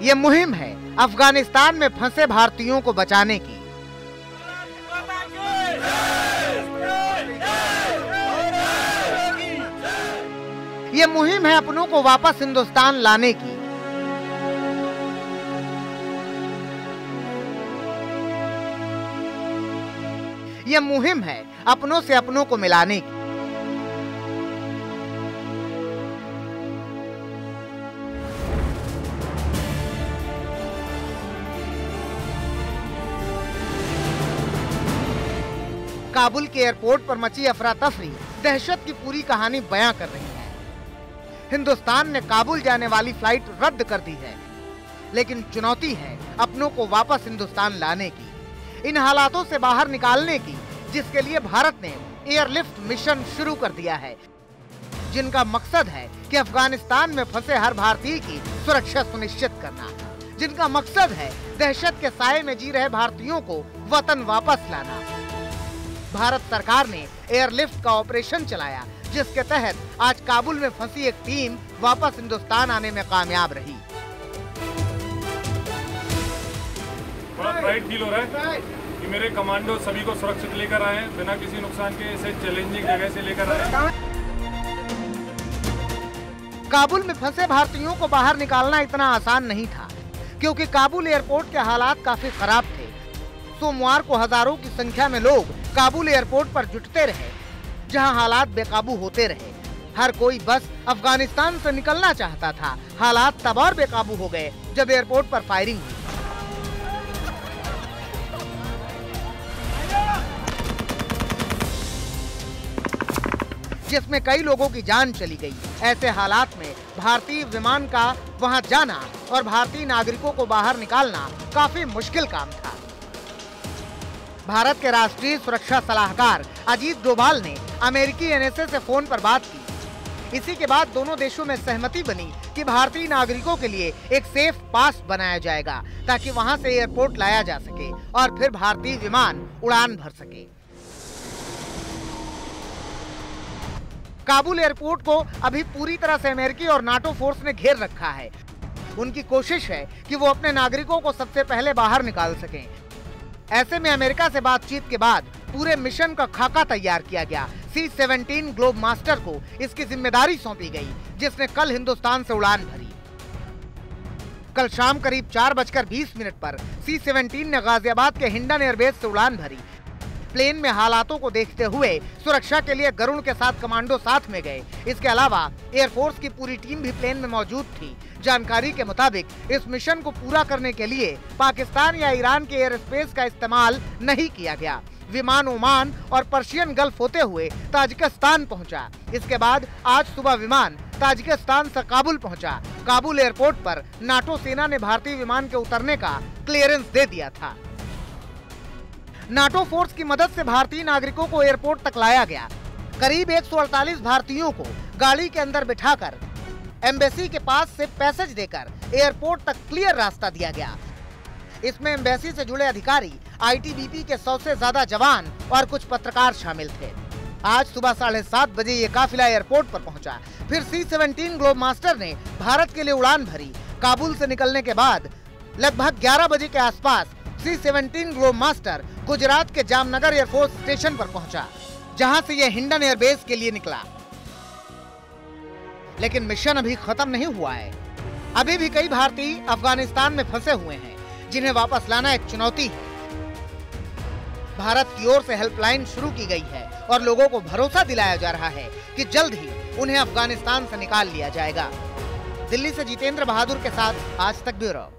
ये मुहिम है अफगानिस्तान में फंसे भारतीयों को बचाने की। ये मुहिम है अपनों को वापस हिंदुस्तान लाने की। ये मुहिम है अपनों से अपनों को मिलाने की। काबुल के एयरपोर्ट पर मची अफरा तफरी दहशत की पूरी कहानी बयां कर रही है। हिंदुस्तान ने काबुल जाने वाली फ्लाइट रद्द कर दी है, लेकिन चुनौती है अपनों को वापस हिंदुस्तान लाने की, इन हालातों से बाहर निकालने की, जिसके लिए भारत ने एयरलिफ्ट मिशन शुरू कर दिया है, जिनका मकसद है कि अफगानिस्तान में फंसे हर भारतीय की सुरक्षा सुनिश्चित करना, जिनका मकसद है दहशत के साए में जी रहे भारतीयों को वतन वापस लाना। भारत सरकार ने एयरलिफ्ट का ऑपरेशन चलाया, जिसके तहत आज काबुल में फंसी एक टीम वापस हिंदुस्तान आने में कामयाब रही। बड़ा प्राइड फील हो रहा है कि मेरे कमांडो सभी को सुरक्षित लेकर आए हैं, बिना किसी नुकसान के इसे चैलेंजिंग जगह से लेकर आए हैं। काबुल में फंसे भारतीयों को बाहर निकालना इतना आसान नहीं था, क्योंकि काबुल एयरपोर्ट के हालात काफी खराब थे। सोमवार को हजारों की संख्या में लोग काबुल एयरपोर्ट पर जुटते रहे, जहां हालात बेकाबू होते रहे। हर कोई बस अफगानिस्तान से निकलना चाहता था। हालात तब और बेकाबू हो गए जब एयरपोर्ट पर फायरिंग हुई, जिसमें कई लोगों की जान चली गई। ऐसे हालात में भारतीय विमान का वहां जाना और भारतीय नागरिकों को बाहर निकालना काफी मुश्किल काम था। भारत के राष्ट्रीय सुरक्षा सलाहकार अजीत डोभाल ने अमेरिकी एनएसए से फोन पर बात की। इसी के बाद दोनों देशों में सहमति बनी कि भारतीय नागरिकों के लिए एक सेफ पास बनाया जाएगा, ताकि वहां से एयरपोर्ट लाया जा सके और फिर भारतीय विमान उड़ान भर सके। काबुल एयरपोर्ट को अभी पूरी तरह से अमेरिकी और नाटो फोर्स ने घेर रखा है। उनकी कोशिश है कि वो अपने नागरिकों को सबसे पहले बाहर निकाल सकें। ऐसे में अमेरिका से बातचीत के बाद पूरे मिशन का खाका तैयार किया गया। C-17 ग्लोब मास्टर को इसकी जिम्मेदारी सौंपी गई, जिसने कल हिंदुस्तान से उड़ान भरी। कल शाम करीब 4:20 पर C-17 ने गाजियाबाद के हिंडन एयरबेस से उड़ान भरी। प्लेन में हालातों को देखते हुए सुरक्षा के लिए गरुड़ के साथ कमांडो साथ में गए। इसके अलावा एयरफोर्स की पूरी टीम भी प्लेन में मौजूद थी। जानकारी के मुताबिक इस मिशन को पूरा करने के लिए पाकिस्तान या ईरान के एयर स्पेस का इस्तेमाल नहीं किया गया। विमान ओमान और पर्शियन गल्फ होते हुए ताजिकिस्तान पहुंचा। इसके बाद आज सुबह विमान ताजिकिस्तान से काबुल पहुंचा। काबुल एयरपोर्ट पर नाटो सेना ने भारतीय विमान के उतरने का क्लियरेंस दे दिया था। नाटो फोर्स की मदद से भारतीय नागरिकों को एयरपोर्ट तक लाया गया। करीब 148 भारतीयों को गाड़ी के अंदर बिठाकर एम्बेसी के पास से पैसेज देकर एयरपोर्ट तक क्लियर रास्ता दिया गया। इसमें एम्बेसी से जुड़े अधिकारी, आईटीबीपी के 100 से ज्यादा जवान और कुछ पत्रकार शामिल थे। आज सुबह 7:30 बजे ये काफिला एयरपोर्ट पर पहुंचा। फिर C-17 ग्लोब मास्टर ने भारत के लिए उड़ान भरी। काबुल से निकलने के बाद लगभग 11 बजे के आसपास C-17 ग्लोब मास्टर गुजरात के जामनगर एयरफोर्स स्टेशन पर पहुंचा, जहां से यह हिंडन एयरबेस के लिए निकला। लेकिन मिशन अभी खत्म नहीं हुआ है। अभी भी कई भारतीय अफगानिस्तान में फंसे हुए हैं, जिन्हें वापस लाना एक चुनौती है। भारत की ओर से हेल्पलाइन शुरू की गई है और लोगों को भरोसा दिलाया जा रहा है कि जल्द ही उन्हें अफगानिस्तान से निकाल लिया जाएगा। दिल्ली से जितेंद्र बहादुर के साथ आज तक ब्यूरो।